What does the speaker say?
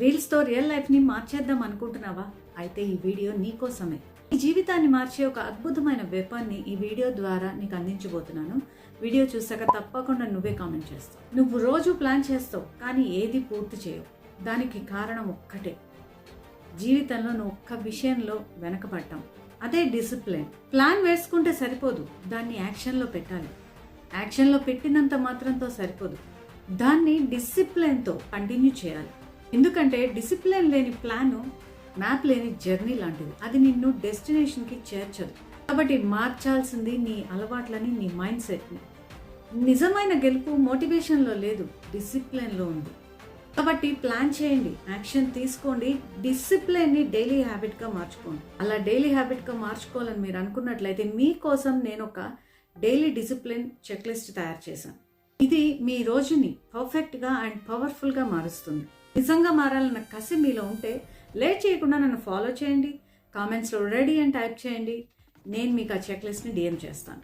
రీల్స్తో real లైఫ్ని మార్చేద్దాం అనుకుంటున్నావా? అయితే ఈ వీడియో నీకోసమే. ఈ జీవితాన్ని మార్చే ఒక అద్భుతమైన వెపన్ని ఈ వీడియో ద్వారా నీకు అందించబోతున్నాను. వీడియో చూసాక తప్పకుండా నువ్వే కామెంట్ చేస్తావు. నువ్వు రోజు ప్లాన్ చేస్తావు, కానీ ఏది పూర్తి చేయవు. దానికి కారణం ఒక్కటే, జీవితంలో నువ్వు ఒక్క విషయంలో వెనకబడ్డాం. అదే డిసిప్లిన్. ప్లాన్ వేసుకుంటే సరిపోదు, దాన్ని యాక్షన్లో పెట్టాలి. యాక్షన్లో పెట్టినంత మాత్రంతో సరిపోదు, దాన్ని డిసిప్లిన్తో కంటిన్యూ చేయాలి. ఎందుకంటే డిసిప్లిన్ లేని ప్లాను మ్యాప్ లేని జర్నీ లాంటిది. అది నిన్ను డెస్టినేషన్కి చేర్చదు. కాబట్టి మార్చాల్సింది నీ అలవాట్లని, నీ మైండ్ సెట్ని. నిజమైన గెలుపు మోటివేషన్లో లేదు, డిసిప్లిన్లో ఉంది. కాబట్టి ప్లాన్ చేయండి, యాక్షన్ తీసుకోండి, డిసిప్లిన్ని డైలీ హ్యాబిట్గా మార్చుకోండి. అలా డైలీ హ్యాబిట్గా మార్చుకోవాలని మీరు అనుకున్నట్లయితే మీకోసం నేను ఒక డైలీ డిసిప్లిన్ చెక్ లిస్ట్ తయారు చేశాను. ఇది మీ రోజుని పర్ఫెక్ట్గా అండ్ పవర్ఫుల్గా మారుస్తుంది. నిజంగా మారాలన్న కసి మీలో ఉంటే లేట్ చేయకుండా నన్ను ఫాలో చేయండి. కామెంట్స్లో రెడీ అని టైప్ చేయండి. నేను మీకు ఆ చెక్ లిస్ట్ని డిఎం చేస్తాను.